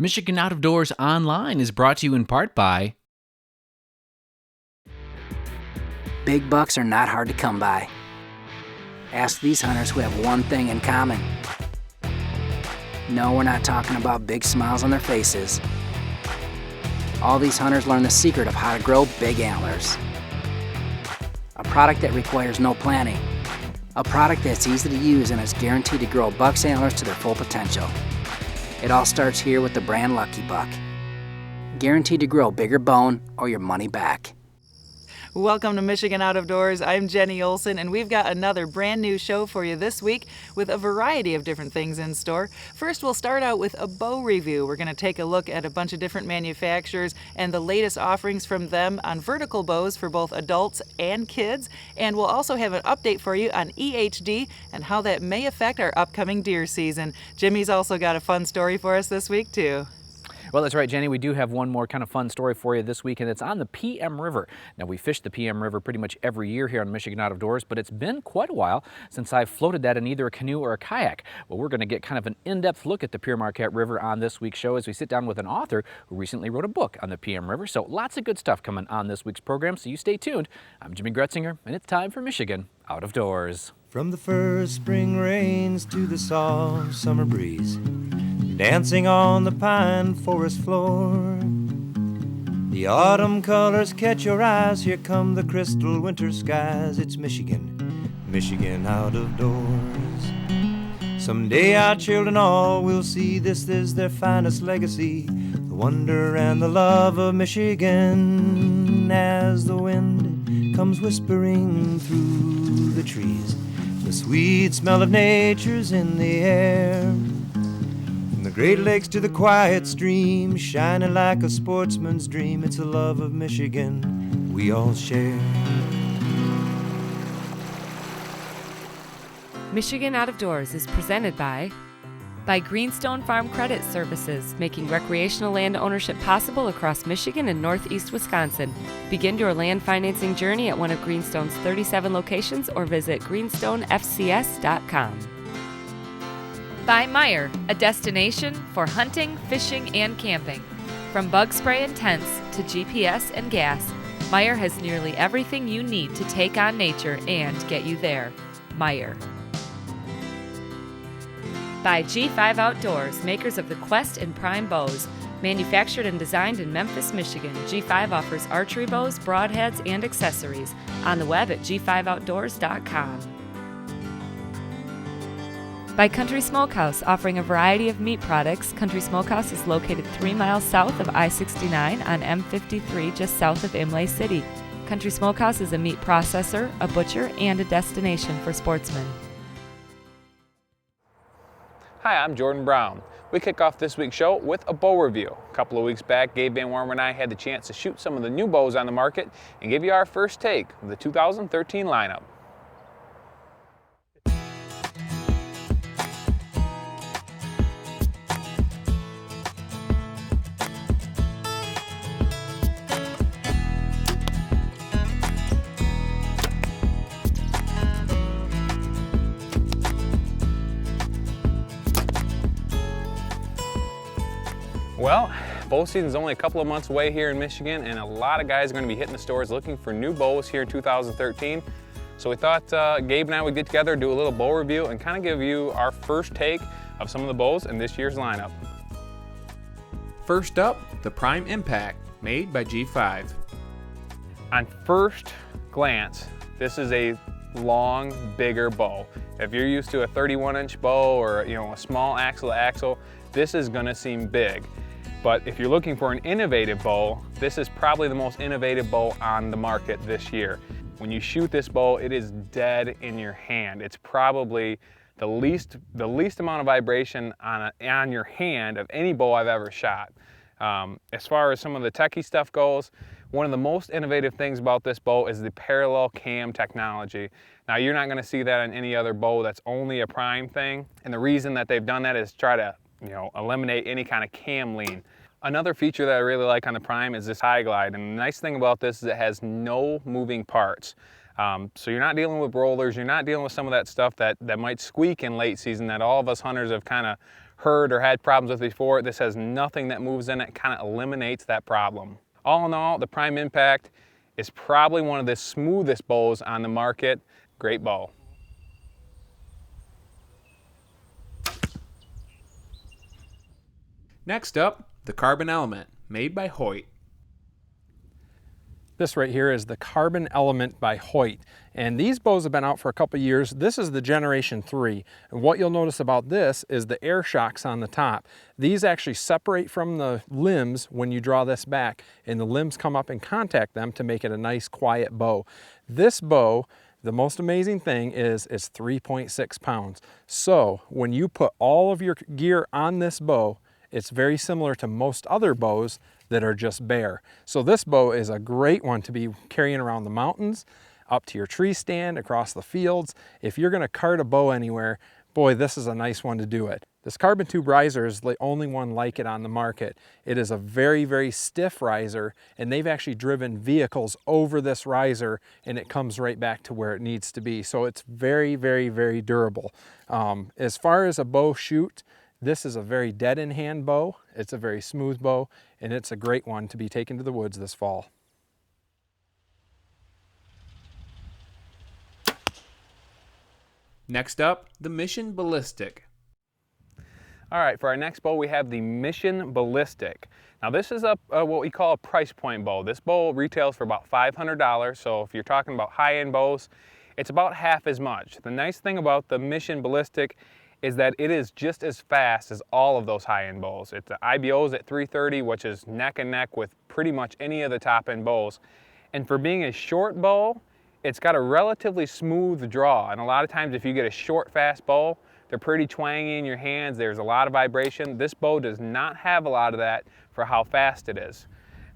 Michigan Out of Doors Online is brought to you in part by Big bucks are not hard to come by. Ask these hunters who have one thing in common. No, we're not talking about big smiles on their faces. All these hunters learn the secret of how to grow big antlers. A product that requires no planning. A product that's easy to use and is guaranteed to grow buck's antlers to their full potential. It all starts here with the brand Lucky Buck. Guaranteed to grow bigger bone or your money back. Welcome to Michigan Out of Doors. I'm Jenny Olson, and we've got another brand new show for you this week with a variety of different things in store. First, we'll start out with a bow review. We're going to take a look at a bunch of different manufacturers and the latest offerings from them on vertical bows for both adults and kids. And we'll also have an update for you on EHD and how that may affect our upcoming deer season. Jimmy's also got a fun story for us this week, too. Well, that's right, Jenny. We do have one more kind of fun story for you this week, and it's on the PM River. Now, we fish the PM River pretty much every year here on Michigan Out of Doors, but it's been quite a while since I've floated that in either a canoe or a kayak. Well, we're going to get kind of an in-depth look at the Pere Marquette River on this week's show as we sit down with an author who recently wrote a book on the PM River. So lots of good stuff coming on this week's program, so you stay tuned. I'm Jimmy Gretzinger, and it's time for Michigan Out of Doors. From the first spring rains to the soft summer breeze, dancing on the pine forest floor, the autumn colors catch your eyes. Here come the crystal winter skies. It's Michigan, Michigan Out of Doors. Someday our children all will see this is their finest legacy, the wonder and the love of Michigan. As the wind comes whispering through the trees, the sweet smell of nature's in the air. From the Great Lakes to the quiet stream, shining like a sportsman's dream, it's the love of Michigan we all share. Michigan Out of Doors is presented by Greenstone Farm Credit Services, making recreational land ownership possible across Michigan and northeast Wisconsin. Begin your land financing journey at one of Greenstone's 37 locations or visit greenstonefcs.com. By Meyer, a destination for hunting, fishing, and camping. From bug spray and tents to GPS and gas, Meyer has nearly everything you need to take on nature and get you there. Meyer. By G5 Outdoors, makers of the Quest and Prime bows. Manufactured and designed in Memphis, Michigan, G5 offers archery bows, broadheads, and accessories. On the web at g5outdoors.com. By Country Smokehouse, offering a variety of meat products. Country Smokehouse is located 3 miles south of I-69 on M53, just south of Imlay City. Country Smokehouse is a meat processor, a butcher, and a destination for sportsmen. Hi, I'm Jordan Brown. We kick off this week's show with a bow review. A couple of weeks back, Gabe Van Wormer and I had the chance to shoot some of the new bows on the market and give you our first take of the 2013 lineup. Well, bow season's only a couple of months away here in Michigan, and a lot of guys are going to be hitting the stores looking for new bows here in 2013. So we thought Gabe and I would get together, do a little bow review, and kind of give you our first take of some of the bows in this year's lineup. First up, the Prime Impact, made by G5. On first glance, this is a long, bigger bow. If you're used to a 31-inch bow or a small axle to axle, this is going to seem big. But if you're looking for an innovative bow, this is probably the most innovative bow on the market this year. When you shoot this bow, it is dead in your hand. It's probably the least amount of vibration on your hand of any bow I've ever shot. As far as some of the techie stuff goes, one of the most innovative things about this bow is the parallel cam technology. Now, you're not going to see that on any other bow that's only a prime thing, and the reason that they've done that is try to eliminate any kind of cam lean. Another feature that I really like on the Prime is this high glide, and the nice thing about this is it has no moving parts. So you're not dealing with rollers, you're not dealing with some of that stuff that might squeak in late season that all of us hunters have kind of heard or had problems with before. This has nothing that moves in it, kind of eliminates that problem. All in all, the Prime Impact is probably one of the smoothest bows on the market. Great bow. Next up, the Carbon Element, made by Hoyt. This right here is the Carbon Element by Hoyt, and these bows have been out for a couple years. This is the Generation 3, and what you'll notice about this is the air shocks on the top. These actually separate from the limbs when you draw this back, and the limbs come up and contact them to make it a nice quiet bow. This bow, the most amazing thing is it's 3.6 pounds. So when you put all of your gear on this bow, it's very similar to most other bows that are just bare. So this bow is a great one to be carrying around the mountains, up to your tree stand, across the fields. If you're gonna cart a bow anywhere, boy, this is a nice one to do it. This carbon tube riser is the only one like it on the market. It is a very, very stiff riser, and they've actually driven vehicles over this riser, and it comes right back to where it needs to be. So it's very, very, very durable. As far as a bow shoot, this is a very dead-in-hand bow. It's a very smooth bow, and it's a great one to be taken to the woods this fall. Next up, the Mission Ballistic. All right, for our next bow, we have the Mission Ballistic. Now this is what we call a price point bow. This bow retails for about $500, so if you're talking about high-end bows, it's about half as much. The nice thing about the Mission Ballistic is that it is just as fast as all of those high-end bows. It's the IBO's at 330, which is neck and neck with pretty much any of the top-end bows. And for being a short bow, it's got a relatively smooth draw. And a lot of times if you get a short, fast bow, they're pretty twangy in your hands. There's a lot of vibration. This bow does not have a lot of that for how fast it is.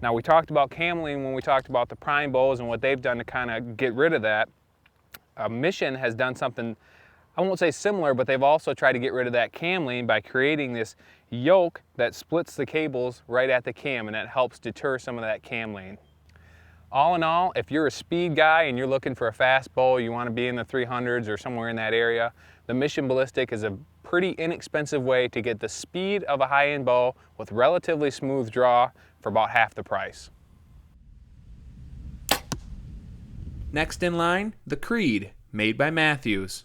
Now we talked about cameling when we talked about the prime bows and what they've done to kind of get rid of that. Mission has done something, I won't say similar, but they've also tried to get rid of that cameling by creating this yoke that splits the cables right at the cam, and that helps deter some of that cameling. All in all, if you're a speed guy and you're looking for a fast bow, you want to be in the 300s or somewhere in that area, the Mission Ballistic is a pretty inexpensive way to get the speed of a high-end bow with relatively smooth draw for about half the price. Next in line, the Creed, made by Matthews.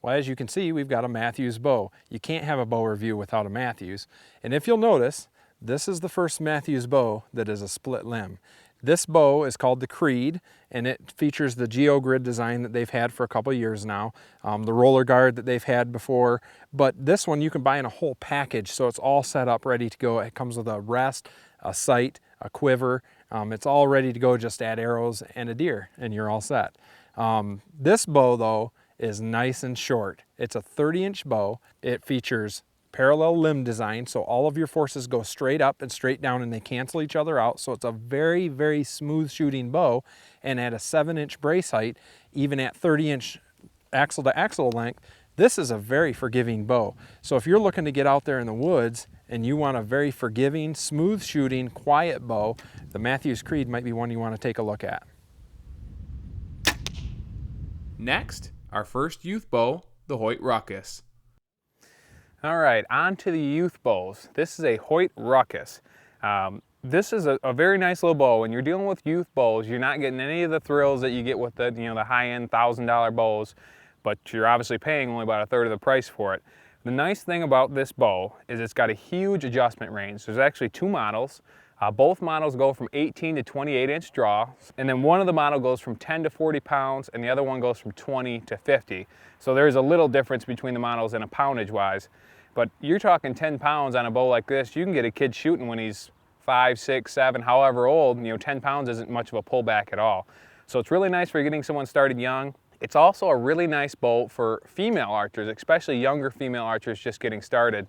Well, as you can see, we've got a Matthews bow. You can't have a bow review without a Matthews. And if you'll notice, this is the first Matthews bow that is a split limb. This bow is called the Creed, and it features the GeoGrid design that they've had for a couple years now, the roller guard that they've had before, but this one you can buy in a whole package, so it's all set up, ready to go. It comes with a rest, a sight, a quiver. It's all ready to go, just add arrows and a deer, and you're all set. This bow, though, is nice and short. It's a 30-inch bow. It features parallel limb design, so all of your forces go straight up and straight down and they cancel each other out, so it's a very, very smooth shooting bow. And at a 7-inch brace height, even at 30-inch axle to axle length, this is a very forgiving bow. So if you're looking to get out there in the woods and you want a very forgiving, smooth shooting, quiet bow, the Matthews Creed might be one you want to take a look at. Next, our first youth bow, the Hoyt Ruckus. All right, on to the youth bows. This is a Hoyt Ruckus. This is a very nice little bow. When you're dealing with youth bows, you're not getting any of the thrills that you get with the, the high-end $1,000 bows, but you're obviously paying only about a third of the price for it. The nice thing about this bow is it's got a huge adjustment range. There's actually two models. Both models go from 18 to 28-inch draw, and then one of the model goes from 10 to 40 pounds, and the other one goes from 20 to 50. So there's a little difference between the models in a poundage-wise. But you're talking 10 pounds on a bow like this, you can get a kid shooting when he's 5, 6, 7, however old. 10 pounds isn't much of a pullback at all. So it's really nice for getting someone started young. It's also a really nice bow for female archers, especially younger female archers just getting started.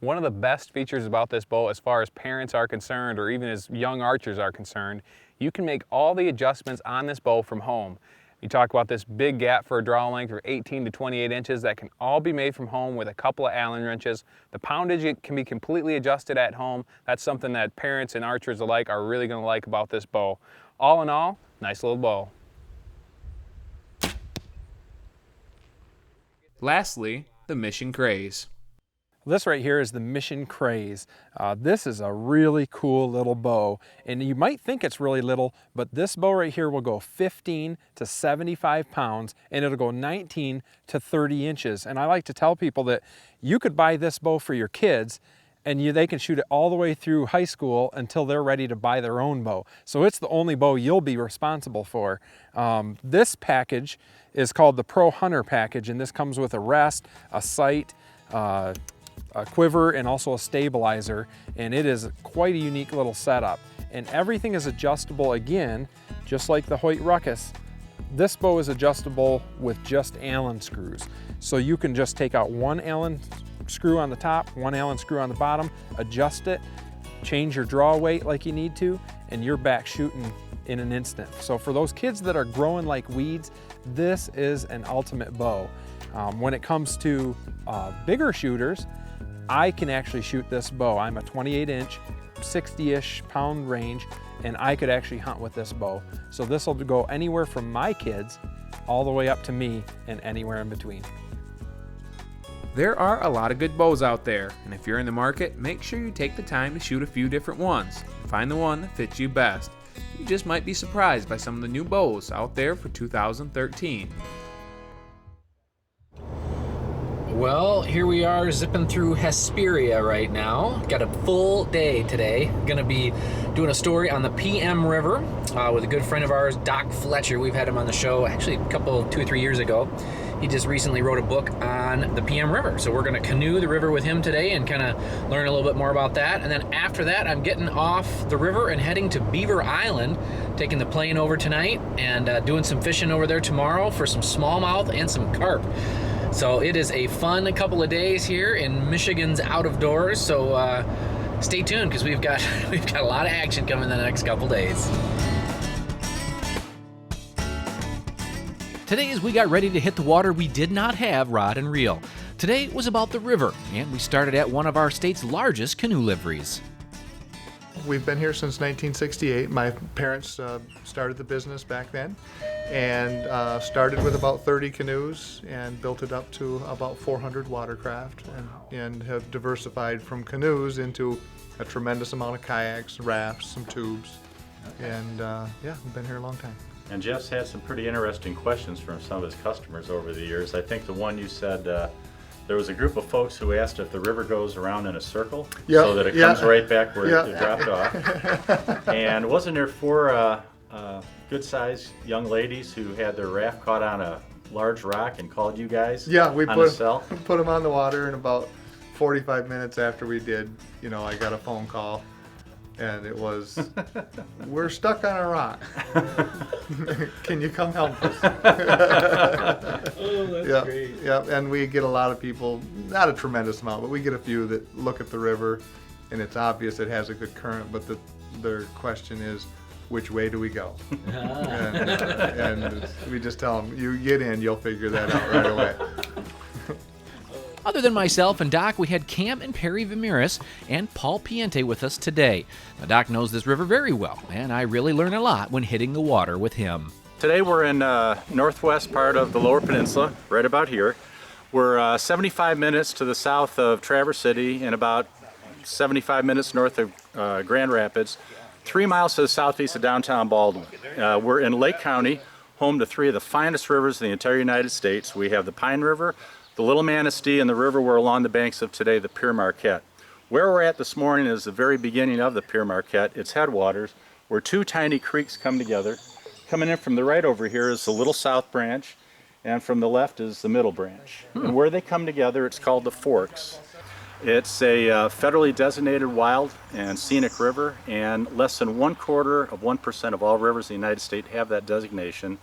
One of the best features about this bow, as far as parents are concerned, or even as young archers are concerned, you can make all the adjustments on this bow from home. You talk about this big gap for a draw length of 18 to 28 inches, that can all be made from home with a couple of Allen wrenches. The poundage, it can be completely adjusted at home. That's something that parents and archers alike are really going to like about this bow. All in all, nice little bow. Lastly, the Mission Craze. This right here is the Mission Craze. This is a really cool little bow, and you might think it's really little, but this bow right here will go 15 to 75 pounds, and it'll go 19 to 30 inches. And I like to tell people that you could buy this bow for your kids, and they can shoot it all the way through high school until they're ready to buy their own bow. So it's the only bow you'll be responsible for. This package is called the Pro Hunter package, and this comes with a rest, a sight, a quiver, and also a stabilizer, and it is quite a unique little setup. And everything is adjustable again, just like the Hoyt Ruckus. This bow is adjustable with just Allen screws. So you can just take out one Allen screw on the top, one Allen screw on the bottom, adjust it, change your draw weight like you need to, and you're back shooting in an instant. So for those kids that are growing like weeds, this is an ultimate bow. When it comes to bigger shooters, I can actually shoot this bow. I'm a 28-inch, 60-ish pound range, and I could actually hunt with this bow. So this will go anywhere from my kids all the way up to me and anywhere in between. There are a lot of good bows out there, and if you're in the market, make sure you take the time to shoot a few different ones. Find the one that fits you best. You just might be surprised by some of the new bows out there for 2013. Well, here we are zipping through Hesperia right now. Got a full day today. Gonna be doing a story on the PM River with a good friend of ours, Doc Fletcher. We've had him on the show actually 2 or 3 years ago. He just recently wrote a book on the PM River. So we're gonna canoe the river with him today and kind of learn a little bit more about that. And then after that, I'm getting off the river and heading to Beaver Island, taking the plane over tonight and doing some fishing over there tomorrow for some smallmouth and some carp. So it is a fun couple of days here in Michigan's Out of Doors. So stay tuned because we've got a lot of action coming in the next couple days. Today, as we got ready to hit the water, we did not have rod and reel. Today was about the river, and we started at one of our state's largest canoe liveries. We've been here since 1968. My parents started the business back then and started with about 30 canoes and built it up to about 400 watercraft and have diversified from canoes into a tremendous amount of kayaks, rafts, some tubes. And yeah, we've been here a long time. And Jeff's had some pretty interesting questions from some of his customers over the years. I think the one you said, there was a group of folks who asked if the river goes around in a circle so that it comes right back where it dropped off. And wasn't there 4 good-sized young ladies who had their raft caught on a large rock and called you guys we on a cell? put them on the water, and about 45 minutes after we did, I got a phone call. And it was, we're stuck on a rock. Can you come help us? Oh, that's great. Yeah, and we get a lot of people, not a tremendous amount, but we get a few that look at the river, and it's obvious it has a good current, but their question is, which way do we go? And we just tell them, you get in, you'll figure that out right away. Other than myself and Doc, we had Cam and Perry Vimiris and Paul Piente with us today. Now, Doc knows this river very well, and I really learn a lot when hitting the water with him. Today we're in northwest part of the Lower Peninsula, right about here. We're 75 minutes to the south of Traverse City and about 75 minutes north of Grand Rapids, 3 miles to the southeast of downtown Baldwin. We're in Lake County, home to 3 of the finest rivers in the entire United States. We have the Pine River, the Little Manistee, and the river we're along the banks of today, the Pere Marquette. Where we're at this morning is the very beginning of the Pere Marquette, its headwaters, where 2 tiny creeks come together. Coming in from the right over here is the Little South Branch, and from the left is the Middle Branch. And where they come together, it's called the Forks. It's a federally designated wild and scenic river, and less than 0.25% of all rivers in the United States have that designation.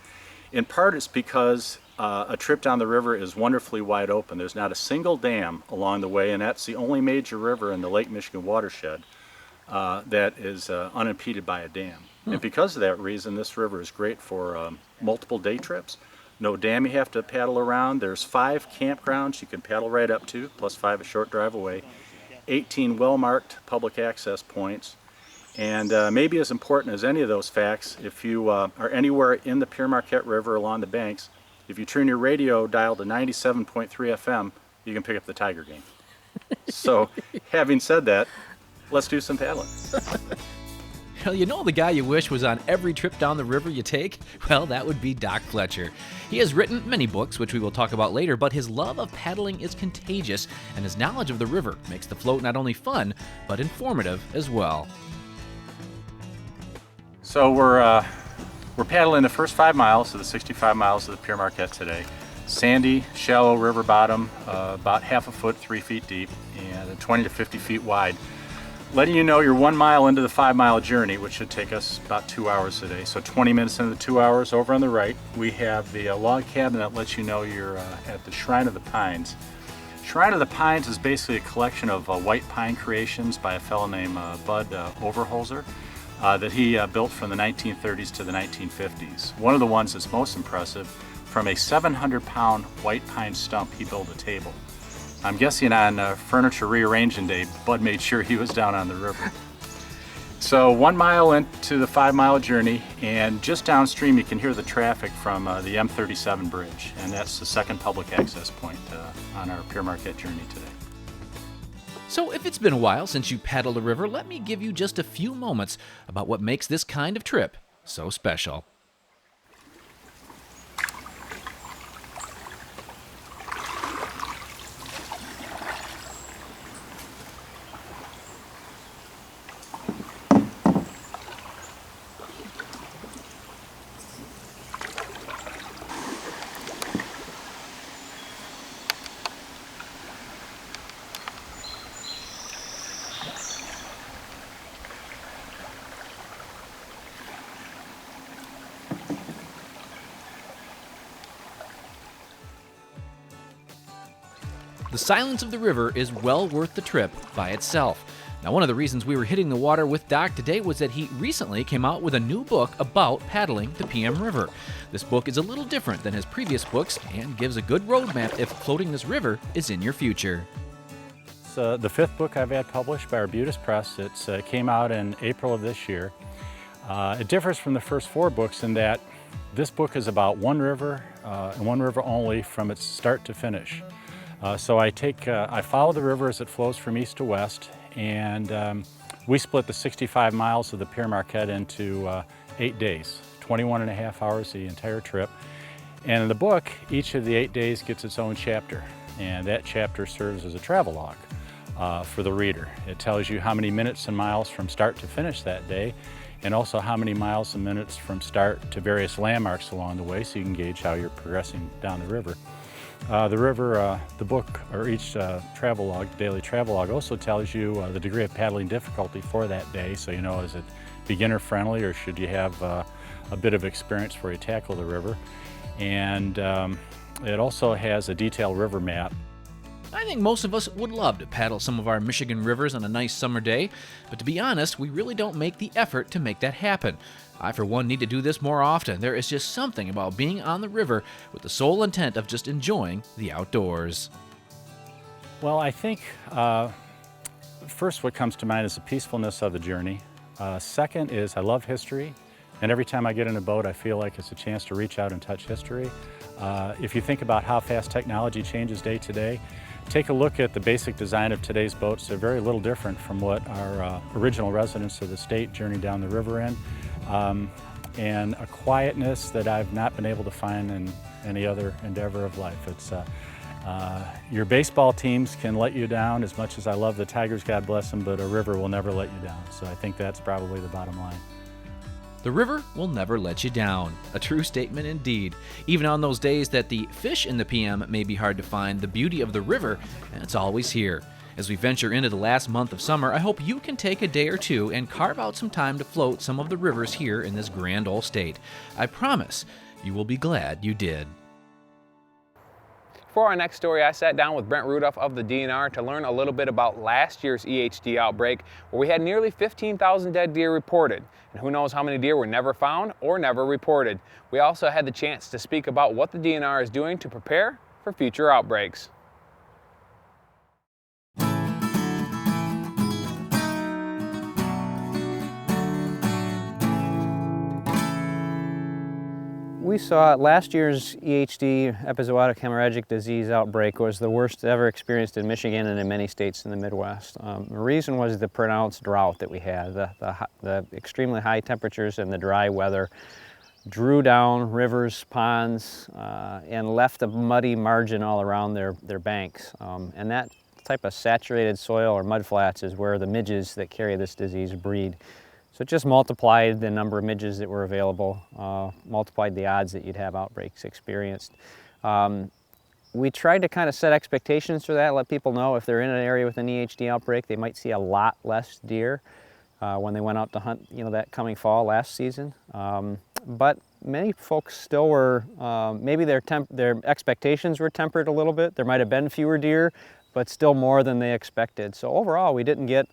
In part, it's because a trip down the river is wonderfully wide open. There's not a single dam along the way, and that's the only major river in the Lake Michigan watershed that is unimpeded by a dam. And because of that reason, this river is great for multiple day trips. No dam you have to paddle around. There's 5 campgrounds you can paddle right up to, plus 5 a short drive away. 18 well-marked public access points. And maybe as important as any of those facts, if you are anywhere in the Pere Marquette River along the banks, if you turn your radio dial to 97.3 FM, you can pick up the Tiger game. So, having said that, let's do some paddling. Well, you know the guy you wish was on every trip down the river you take? Well, that would be Doc Fletcher. He has written many books, which we will talk about later, but his love of paddling is contagious, and his knowledge of the river makes the float not only fun, but informative as well. So we're paddling the first 5 miles of the 65 miles of the Pere Marquette today. Sandy, shallow river bottom, about half a foot, 3 feet deep, and 20 to 50 feet wide. Letting you know you're 1 mile into the 5-mile journey, which should take us about 2 hours today. So 20 minutes into the 2 hours. Over on the right, we have the log cabin that lets you know you're at the Shrine of the Pines. Shrine of the Pines is basically a collection of white pine creations by a fellow named Bud Overholzer that he built from the 1930s to the 1950s. One of the ones that's most impressive, from a 700-pound white pine stump, he built a table. I'm guessing on furniture rearranging day, Bud made sure he was down on the river. So 1 mile into the 5-mile journey, and just downstream you can hear the traffic from the M37 bridge, and that's the second public access point on our Pere Marquette journey today. So if it's been a while since you paddled a river, let me give you just a few moments about what makes this kind of trip so special. The silence of the river is well worth the trip by itself. Now, one of the reasons we were hitting the water with Doc today was that he recently came out with a new book about paddling the PM River. This book is a little different than his previous books and gives a good roadmap if floating this river is in your future. It's the 5th book I've had published by Arbutus Press. It came out in April of this year. It differs from the first 4 books in that this book is about one river and one river only from its start to finish. So I follow the river as it flows from east to west, and we split the 65 miles of the Pere Marquette into 8 days, 21 and a half hours the entire trip. And in the book, each of the 8 days gets its own chapter, and that chapter serves as a travel log for the reader. It tells you how many minutes and miles from start to finish that day, and also how many miles and minutes from start to various landmarks along the way, so you can gauge how you're progressing down the river. The book, or each travel log, daily travel log, also tells you the degree of paddling difficulty for that day, so you know, is it beginner friendly or should you have a bit of experience before you tackle the river. And it also has a detailed river map. I think most of us would love to paddle some of our Michigan rivers on a nice summer day, but to be honest, we really don't make the effort to make that happen. I, for one, need to do this more often. There is just something about being on the river with the sole intent of just enjoying the outdoors. Well, I think first what comes to mind is the peacefulness of the journey. Second is I love history, and every time I get in a boat I feel like it's a chance to reach out and touch history. If you think about how fast technology changes day to day, take a look at the basic design of today's boats. They're very little different from what our original residents of the state journeyed down the river in. And a quietness that I've not been able to find in any other endeavor of life. It's your baseball teams can let you down as much as I love the Tigers, God bless them, but a river will never let you down. So I think that's probably the bottom line. The river will never let you down. A true statement indeed. Even on those days that the fish in the PM may be hard to find, the beauty of the river, it's always here. As we venture into the last month of summer, I hope you can take a day or two and carve out some time to float some of the rivers here in this grand old state. I promise you will be glad you did. For our next story, I sat down with Brent Rudolph of the DNR to learn a little bit about last year's EHD outbreak, where we had nearly 15,000 dead deer reported, and who knows how many deer were never found or never reported. We also had the chance to speak about what the DNR is doing to prepare for future outbreaks. We we saw last year's EHD, epizootic hemorrhagic disease outbreak, was the worst ever experienced in Michigan and in many states in the Midwest. The reason was the pronounced drought that we had. The extremely high temperatures and the dry weather drew down rivers, ponds, and left a muddy margin all around their banks. And that type of saturated soil or mud flats is where the midges that carry this disease breed. So it just multiplied the number of midges that were available, multiplied the odds that you'd have outbreaks experienced. We tried to kind of set expectations for that, let people know if they're in an area with an EHD outbreak, they might see a lot less deer when they went out to hunt, that coming fall last season. But many folks still were, maybe their expectations were tempered a little bit. There might have been fewer deer, but still more than they expected. So overall, we didn't get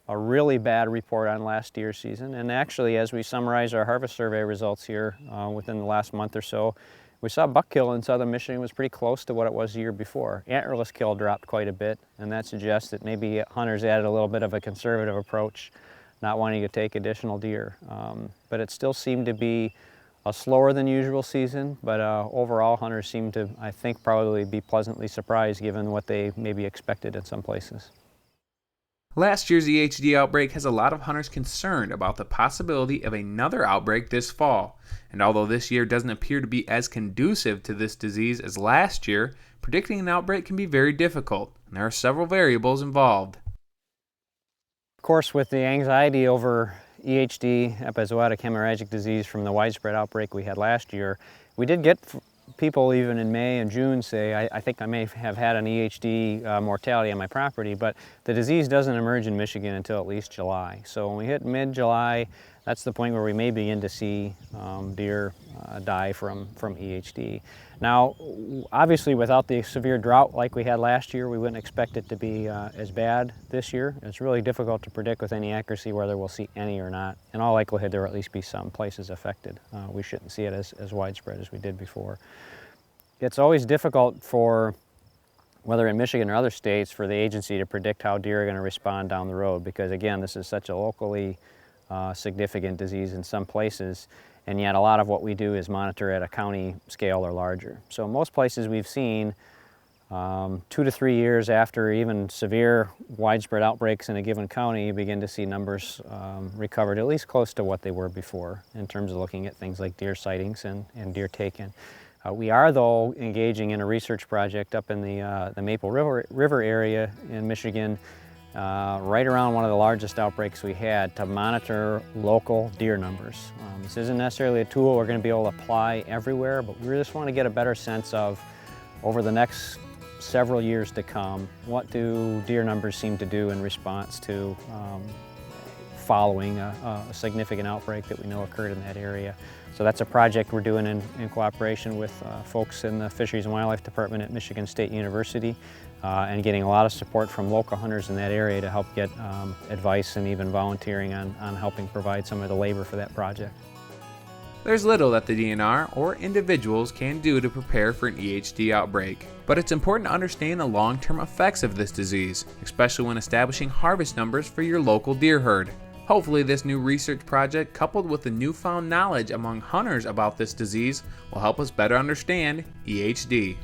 a really bad report on last year's season. And actually, as we summarize our harvest survey results here within the last month or so, we saw buck kill in southern Michigan was pretty close to what it was the year before. Antlerless kill dropped quite a bit, and that suggests that maybe hunters added a little bit of a conservative approach, not wanting to take additional deer. But it still seemed to be a slower than usual season, but overall hunters seem to, I think, probably be pleasantly surprised given what they maybe expected in some places. Last year's EHD outbreak has a lot of hunters concerned about the possibility of another outbreak this fall. And although this year doesn't appear to be as conducive to this disease as last year, predicting an outbreak can be very difficult, and there are several variables involved. Of course, with the anxiety over EHD, epizootic hemorrhagic disease, from the widespread outbreak we had last year, we did get people even in May and June say, I think I may have had an EHD mortality on my property, but the disease doesn't emerge in Michigan until at least July. So when we hit mid-July, that's the point where we may begin to see deer die from EHD. Now, obviously, without the severe drought like we had last year, we wouldn't expect it to be as bad this year. It's really difficult to predict with any accuracy whether we'll see any or not. In all likelihood, there will at least be some places affected. We shouldn't see it as widespread as we did before. It's always difficult for, whether in Michigan or other states, for the agency to predict how deer are going to respond down the road because, again, this is such a locally significant disease in some places, and yet a lot of what we do is monitor at a county scale or larger. So most places we've seen 2 to 3 years after even severe widespread outbreaks in a given county, you begin to see numbers recovered at least close to what they were before in terms of looking at things like deer sightings and deer taken. We are, though, engaging in a research project up in the Maple River area in Michigan, right around one of the largest outbreaks we had, to monitor local deer numbers. This isn't necessarily a tool we're going to be able to apply everywhere, but we just want to get a better sense of, over the next several years to come, what do deer numbers seem to do in response to following a significant outbreak that we know occurred in that area. So that's a project we're doing in cooperation with folks in the Fisheries and Wildlife Department at Michigan State University, and getting a lot of support from local hunters in that area to help get advice and even volunteering on helping provide some of the labor for that project. There's little that the DNR or individuals can do to prepare for an EHD outbreak, but it's important to understand the long-term effects of this disease, especially when establishing harvest numbers for your local deer herd. Hopefully this new research project, coupled with the newfound knowledge among hunters about this disease, will help us better understand EHD.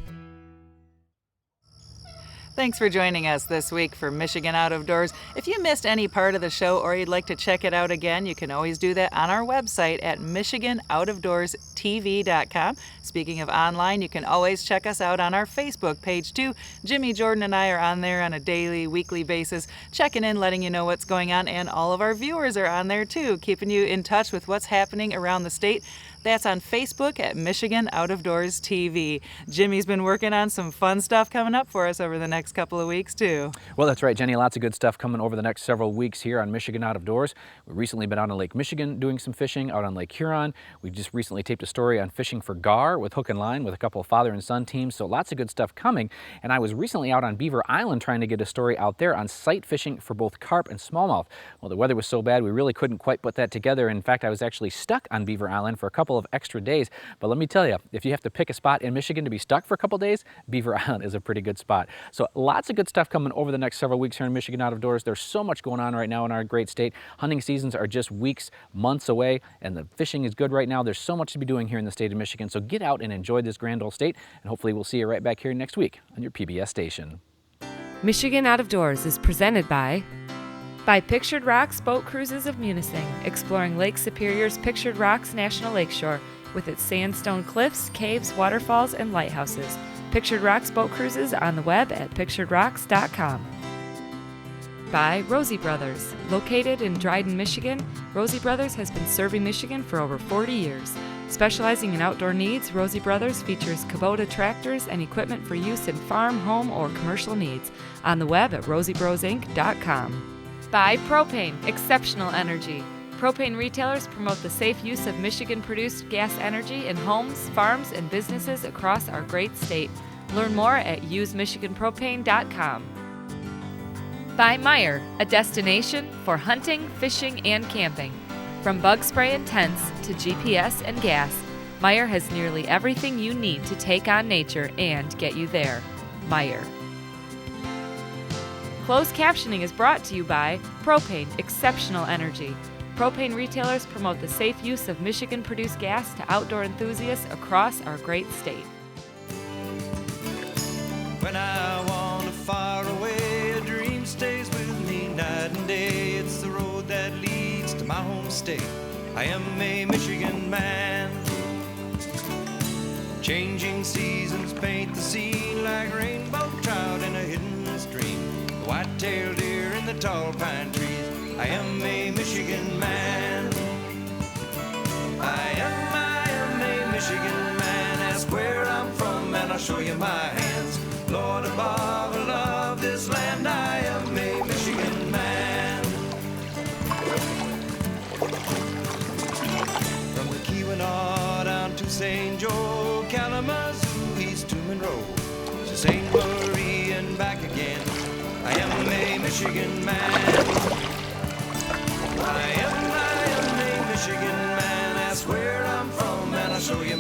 Thanks for joining us this week for Michigan Out of Doors. If you missed any part of the show or you'd like to check it out again, you can always do that on our website at michiganoutofdoorstv.com. Speaking of online, you can always check us out on our Facebook page too. Jimmy, Jordan, and I are on there on a daily, weekly basis, checking in, letting you know what's going on, and all of our viewers are on there too, keeping you in touch with what's happening around the state. That's on Facebook at Michigan Out of Doors TV. Jimmy's been working on some fun stuff coming up for us over the next couple of weeks too. Well, that's right, Jenny. Lots of good stuff coming over the next several weeks here on Michigan Out of Doors. We've recently been out on Lake Michigan doing some fishing, out on Lake Huron. We just recently taped a story on fishing for gar with hook and line with a couple of father and son teams. So lots of good stuff coming. And I was recently out on Beaver Island trying to get a story out there on sight fishing for both carp and smallmouth. Well, the weather was so bad we really couldn't quite put that together. In fact, I was actually stuck on Beaver Island for a couple couple of extra days. But let me tell you, if you have to pick a spot in Michigan to be stuck for a couple days, Beaver Island is a pretty good spot. So lots of good stuff coming over the next several weeks here in Michigan Out of Doors. There's so much going on right now in our great state. Hunting seasons are just weeks, months away, and the fishing is good right now. There's so much to be doing here in the state of Michigan. So get out and enjoy this grand old state, and hopefully we'll see you right back here next week on your PBS station. Michigan Out of Doors is presented by Pictured Rocks Boat Cruises of Munising, exploring Lake Superior's Pictured Rocks National Lakeshore with its sandstone cliffs, caves, waterfalls, and lighthouses. Pictured Rocks Boat Cruises on the web at picturedrocks.com. By Rosie Brothers. Located in Dryden, Michigan, Rosie Brothers has been serving Michigan for over 40 years. Specializing in outdoor needs, Rosie Brothers features Kubota tractors and equipment for use in farm, home, or commercial needs. On the web at rosiebrosinc.com. By Propane, exceptional energy. Propane retailers promote the safe use of Michigan-produced gas energy in homes, farms, and businesses across our great state. Learn more at usemichiganpropane.com. By Meyer, a destination for hunting, fishing, and camping. From bug spray and tents to GPS and gas, Meyer has nearly everything you need to take on nature and get you there. Meyer. Closed captioning is brought to you by Propane, exceptional energy. Propane retailers promote the safe use of Michigan-produced gas to outdoor enthusiasts across our great state. When I wander far away, a dream stays with me night and day. It's the road that leads to my home state. I am a Michigan man. Changing seasons paint the scene like rainbow trout in a hidden stream. The white-tailed deer in the tall pine trees. I am a Michigan man. I am a Michigan man. Ask where I'm from and I'll show you my hands. Lord above, I love this land. I am a Michigan man. From the Keweenaw down to St. Joe, Kalamazoo, East to Monroe, to St. Marie and back again. I am a Michigan man. I am a Michigan man. Ask where I'm from and I'll show you